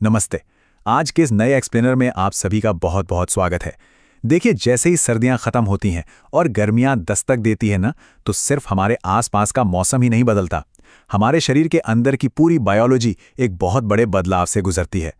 नमस्ते। आज के इस नए एक्सप्लेनर में आप सभी का बहुत बहुत स्वागत है। देखिए, जैसे ही सर्दियां खत्म होती हैं और गर्मियां दस्तक देती है ना, तो सिर्फ हमारे आसपास का मौसम ही नहीं बदलता, हमारे शरीर के अंदर की पूरी बायोलॉजी एक बहुत बड़े बदलाव से गुजरती है।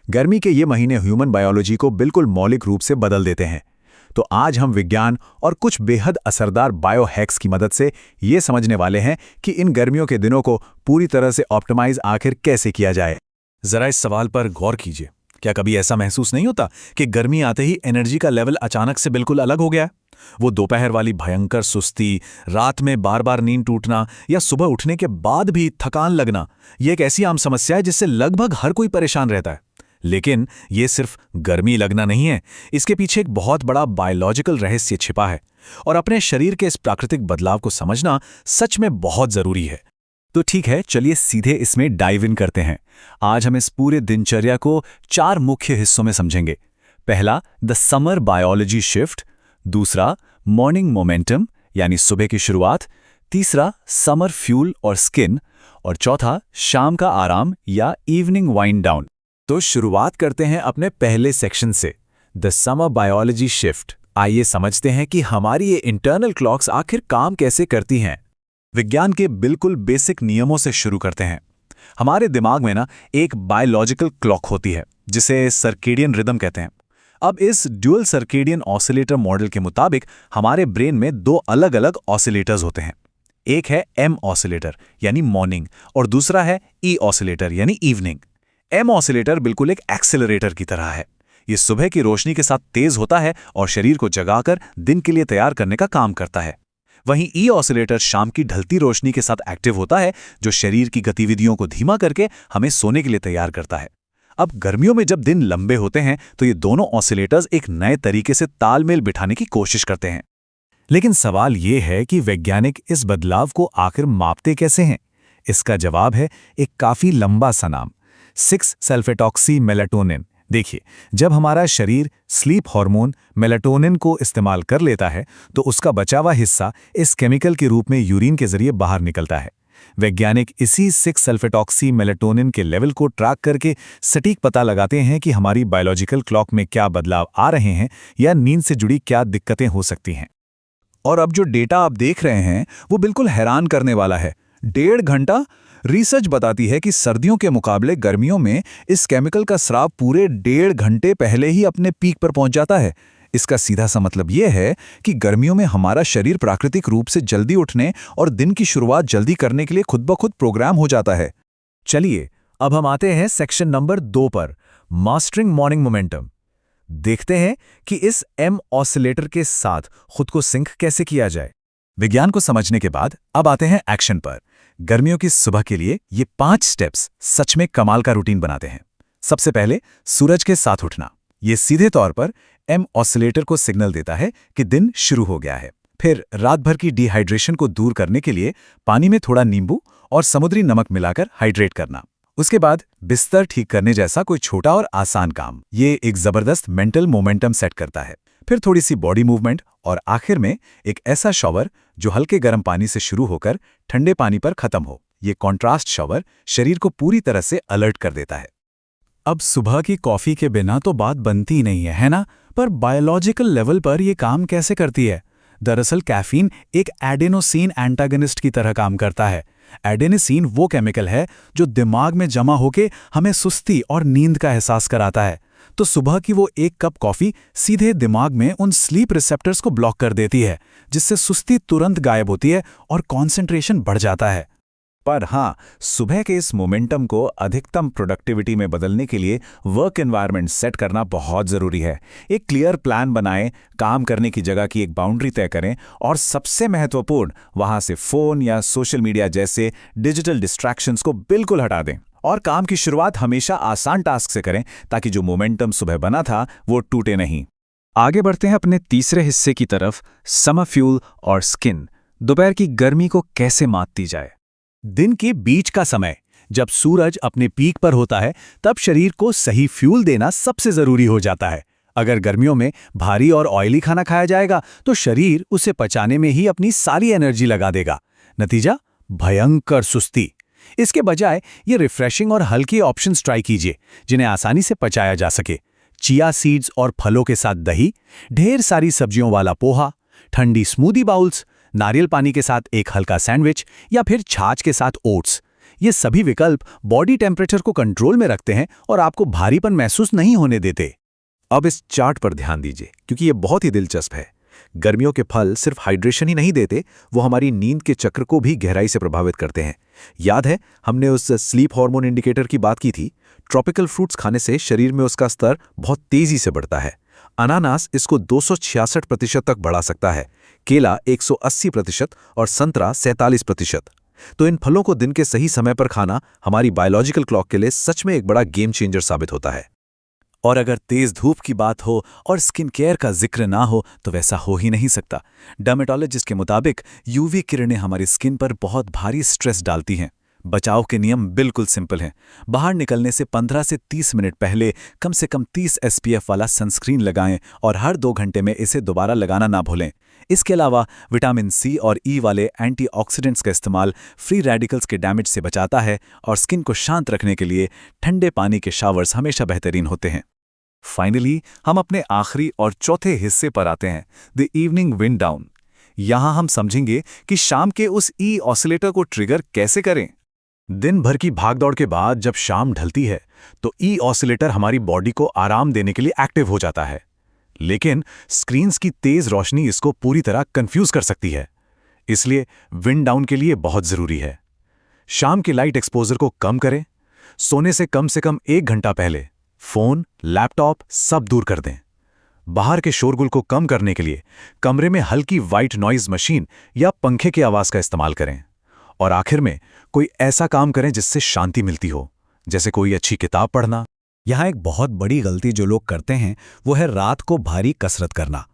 गर्मी के ये महीने ह्यूमन बायोलॉजी को बिल्कुल मौलिक रूप से बदल देते हैं। तो आज हम विज्ञान और कुछ बेहद असरदार बायो हैक्स की मदद से ये समझने वाले हैं कि इन गर्मियों के दिनों को पूरी तरह से ऑप्टिमाइज आखिर कैसे किया जाए। जरा इस सवाल पर गौर कीजिए। क्या कभी ऐसा महसूस नहीं होता कि गर्मी आते ही एनर्जी का लेवल अचानक से बिल्कुल अलग हो गया है? वो दोपहर वाली भयंकर सुस्ती, रात में बार बार नींद टूटना या सुबह उठने के बाद भी थकान लगना, ये एक ऐसी आम समस्या है जिससे लगभग हर कोई परेशान रहता है। लेकिन ये सिर्फ गर्मी लगना नहीं है, इसके पीछे एक बहुत बड़ा बायोलॉजिकल रहस्य छिपा है और अपने शरीर के इस प्राकृतिक बदलाव को समझना सच में बहुत जरूरी है। तो ठीक है, चलिए सीधे इसमें डाइव इन करते हैं। आज हम इस पूरे दिनचर्या को 4 मुख्य हिस्सों में समझेंगे। पहला, द समर बायोलॉजी शिफ्ट। दूसरा, मॉर्निंग मोमेंटम यानी सुबह की शुरुआत। तीसरा, समर फ्यूल और स्किन। और चौथा, शाम का आराम या इवनिंग वाइंड डाउन। तो शुरुआत करते हैं अपने पहले सेक्शन से, द समर बायोलॉजी शिफ्ट। आइए समझते हैं कि हमारी ये इंटरनल क्लॉक्स आखिर काम कैसे करती हैं। विज्ञान के बिल्कुल बेसिक नियमों से शुरू करते हैं। हमारे दिमाग में ना एक बायोलॉजिकल क्लॉक होती है जिसे सर्केडियन रिदम कहते हैं। अब इस ड्यूअल सर्केडियन ऑसिलेटर मॉडल के मुताबिक हमारे ब्रेन में 2 अलग अलग ऑसिलेटर्स होते हैं। एक है एम ऑसिलेटर यानी मॉर्निंग और दूसरा है ई ऑसिलेटर यानी इवनिंग। एम ऑसिलेटर बिल्कुल एक एक्सेलरेटर की तरह है। ये सुबह की रोशनी के साथ तेज होता है और शरीर को जगाकर दिन के लिए तैयार करने का काम करता है। वहीं ई ऑसिलेटर शाम की ढलती रोशनी के साथ एक्टिव होता है, जो शरीर की गतिविधियों को धीमा करके हमें सोने के लिए तैयार करता है। अब गर्मियों में जब दिन लंबे होते हैं तो ये दोनों ऑसिलेटर्स एक नए तरीके से तालमेल बिठाने की कोशिश करते हैं। लेकिन सवाल ये है कि वैज्ञानिक इस बदलाव को आखिर मापते कैसे हैं? इसका जवाब है एक काफी लंबा सा नाम, 6-सल्फेटॉक्सी मेलाटोनिन। देखिए, जब हमारा शरीर स्लीप हार्मोन मेलाटोनिन को इस्तेमाल कर लेता है तो उसका बचा हुआ हिस्सा इस केमिकल के रूप में यूरिन के जरिए बाहर निकलता है। वैज्ञानिक इसी 6-सल्फेटॉक्सी मेलाटोनिन के लेवल को ट्रैक करके सटीक पता लगाते हैं कि हमारी बायोलॉजिकल क्लॉक में क्या बदलाव आ रहे हैं या नींद से जुड़ी क्या दिक्कतें हो सकती हैं। और अब जो डेटा आप देख रहे हैं वो बिल्कुल हैरान करने वाला है। 1.5 घंटा। रिसर्च बताती है कि सर्दियों के मुकाबले गर्मियों में इस केमिकल का स्राव पूरे 1.5 घंटे पहले ही अपने पीक पर पहुंच जाता है। इसका सीधा सा मतलब यह है कि गर्मियों में हमारा शरीर प्राकृतिक रूप से जल्दी उठने और दिन की शुरुआत जल्दी करने के लिए खुद ब खुद प्रोग्राम हो जाता है। चलिए, अब हम आते हैं सेक्शन नंबर 2 पर, मास्टरिंग मॉर्निंग मोमेंटम। देखते हैं कि इस एम ऑसिलेटर के साथ खुद को सिंक कैसे किया जाए। विज्ञान को समझने के बाद अब आते हैं एक्शन पर। गर्मियों की सुबह के लिए ये 5 स्टेप्स सच में कमाल का रूटीन बनाते हैं। सबसे पहले, सूरज के साथ उठना। ये सीधे तौर पर एम ऑसिलेटर को सिग्नल देता है कि दिन शुरू हो गया है। फिर रात भर की डिहाइड्रेशन को दूर करने के लिए पानी में थोड़ा नींबू और समुद्री नमक मिलाकर हाइड्रेट करना। उसके बाद बिस्तर ठीक करने जैसा कोई छोटा और आसान काम। ये एक जबरदस्त मेंटल मोमेंटम सेट करता है। फिर थोड़ी सी बॉडी मूवमेंट और आखिर में एक ऐसा शॉवर जो हल्के गर्म पानी से शुरू होकर ठंडे पानी पर खत्म हो। ये कॉन्ट्रास्ट शॉवर शरीर को पूरी तरह से अलर्ट कर देता है। अब सुबह की कॉफी के बिना तो बात बनती ही नहीं है ना? पर बायोलॉजिकल लेवल पर यह काम कैसे करती है? दरअसल कैफीन एक एडेनोसिन एंटागनिस्ट की तरह काम करता है। एडेनोसिन वो केमिकल है जो दिमाग में जमा होकर हमें सुस्ती और नींद का एहसास कराता है। तो सुबह की वो 1 कप कॉफी सीधे दिमाग में उन स्लीप रिसेप्टर्स को ब्लॉक कर देती है, जिससे सुस्ती तुरंत गायब होती है और कंसंट्रेशन बढ़ जाता है। पर हाँ, सुबह के इस मोमेंटम को अधिकतम प्रोडक्टिविटी में बदलने के लिए वर्क एनवायरनमेंट सेट करना बहुत ज़रूरी है। एक क्लियर प्लान बनाएं, काम करने की जगह की एक बाउंड्री तय करें और सबसे महत्वपूर्ण, वहाँ से फ़ोन या सोशल मीडिया जैसे डिजिटल डिस्ट्रैक्शंस को बिल्कुल हटा दें। और काम की शुरुआत हमेशा आसान टास्क से करें ताकि जो मोमेंटम सुबह बना था वो टूटे नहीं। आगे बढ़ते हैं अपने तीसरे हिस्से की तरफ, समर फ्यूल और स्किन। दोपहर की गर्मी को कैसे मातती जाए। दिन के बीच का समय, जब सूरज अपने पीक पर होता है, तब शरीर को सही फ्यूल देना सबसे जरूरी हो जाता है। अगर गर्मियों में भारी और ऑयली खाना खाया जाएगा तो शरीर उसे पचाने में ही अपनी सारी एनर्जी लगा देगा। नतीजा, भयंकर सुस्ती। इसके बजाय ये रिफ्रेशिंग और हल्के ऑप्शंस ट्राई कीजिए जिन्हें आसानी से पचाया जा सके। चिया सीड्स और फलों के साथ दही, ढेर सारी सब्जियों वाला पोहा, ठंडी स्मूदी बाउल्स, नारियल पानी के साथ एक हल्का सैंडविच या फिर छाछ के साथ ओट्स। ये सभी विकल्प बॉडी टेम्परेचर को कंट्रोल में रखते हैं और आपको भारीपन महसूस नहीं होने देते। अब इस चार्ट पर ध्यान दीजिए क्योंकि ये बहुत ही दिलचस्प है। गर्मियों के फल सिर्फ हाइड्रेशन ही नहीं देते, वो हमारी नींद के चक्र को भी गहराई से प्रभावित करते हैं। याद है हमने उस स्लीप हार्मोन इंडिकेटर की बात की थी। ट्रॉपिकल फ्रूट्स खाने से शरीर में उसका स्तर बहुत तेजी से बढ़ता है। अनानास इसको 266% तक बढ़ा सकता है, केला 180% और संतरा 47%। तो इन फलों को दिन के सही समय पर खाना हमारी बायोलॉजिकल क्लॉक के लिए सच में एक बड़ा गेम चेंजर साबित होता है। और अगर तेज धूप की बात हो और स्किन केयर का जिक्र ना हो तो वैसा हो ही नहीं सकता। डर्मेटोलॉजिस्ट के मुताबिक यूवी किरणें हमारी स्किन पर बहुत भारी स्ट्रेस डालती हैं। बचाव के नियम बिल्कुल सिंपल हैं। बाहर निकलने से 15 से 30 मिनट पहले कम से कम 30 SPF वाला सनस्क्रीन लगाएं और हर 2 घंटे में इसे दोबारा लगाना ना भूलें। इसके अलावा विटामिन C और E वाले एंटीऑक्सीडेंट्स का इस्तेमाल फ्री रेडिकल्स के डैमेज से बचाता है और स्किन को शांत रखने के लिए ठंडे पानी के शावर्स हमेशा बेहतरीन होते हैं। फाइनली हम अपने आखिरी और चौथे हिस्से पर आते हैं, द इवनिंग विंड डाउन। यहां हम समझेंगे कि शाम के उस ई ऑसिलेटर को ट्रिगर कैसे करें। दिन भर की भागदौड़ के बाद जब शाम ढलती है तो ई ऑसिलेटर हमारी बॉडी को आराम देने के लिए एक्टिव हो जाता है, लेकिन स्क्रीन्स की तेज रोशनी इसको पूरी तरह कंफ्यूज कर सकती है। इसलिए विंड डाउन के लिए बहुत जरूरी है शाम के लाइट एक्सपोजर को कम करें। सोने से कम 1 घंटा पहले फोन, लैपटॉप सब दूर कर दें। बाहर के शोरगुल को कम करने के लिए कमरे में हल्की वाइट नॉइज मशीन या पंखे की आवाज का इस्तेमाल करें। और आखिर में कोई ऐसा काम करें जिससे शांति मिलती हो, जैसे कोई अच्छी किताब पढ़ना। यहाँ एक बहुत बड़ी गलती जो लोग करते हैं वो है रात को भारी कसरत करना।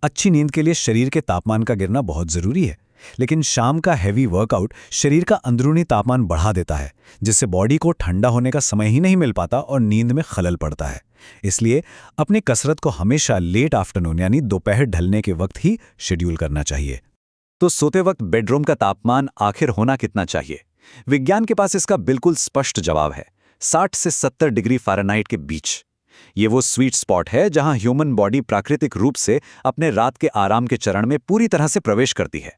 अच्छी नींद के लिए शरीर के तापमान का गिरना बहुत जरूरी है, लेकिन शाम का हैवी वर्कआउट शरीर का अंदरूनी तापमान बढ़ा देता है, जिससे बॉडी को ठंडा होने का समय ही नहीं मिल पाता और नींद में खलल पड़ता है। इसलिए अपनी कसरत को हमेशा लेट आफ्टरनून यानी दोपहर ढलने के वक्त ही शेड्यूल करना चाहिए। तो सोते वक्त बेडरूम का तापमान आखिर होना कितना चाहिए? विज्ञान के पास इसका बिल्कुल स्पष्ट जवाब है, 60 से 70 डिग्री फ़ारेनहाइट के बीच। ये वो स्वीट स्पॉट है जहां ह्यूमन बॉडी प्राकृतिक रूप से अपने रात के आराम के चरण में पूरी तरह से प्रवेश करती है।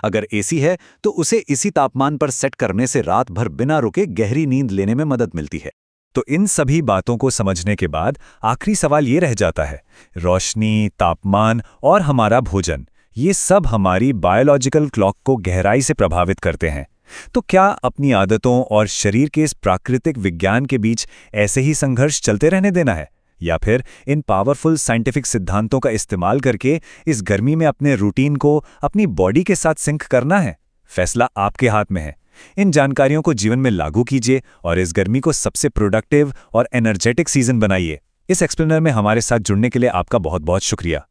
अगर एसी है तो उसे इसी तापमान पर सेट करने से रात भर बिना रुके गहरी नींद लेने में मदद मिलती है। तो इन सभी बातों को समझने के बाद आखिरी सवाल ये रह जाता है, रोशनी, तापमान और हमारा भोजन, ये सब हमारी बायोलॉजिकल क्लॉक को गहराई से प्रभावित करते हैं। तो क्या अपनी आदतों और शरीर के इस प्राकृतिक विज्ञान के बीच ऐसे ही संघर्ष चलते रहने देना है, या फिर इन पावरफुल साइंटिफिक सिद्धांतों का इस्तेमाल करके इस गर्मी में अपने रूटीन को अपनी बॉडी के साथ सिंक करना है? फैसला आपके हाथ में है। इन जानकारियों को जीवन में लागू कीजिए और इस गर्मी को सबसे प्रोडक्टिव और एनर्जेटिक सीजन बनाइए। इस एक्सप्लेनर में हमारे साथ जुड़ने के लिए आपका बहुत बहुत शुक्रिया।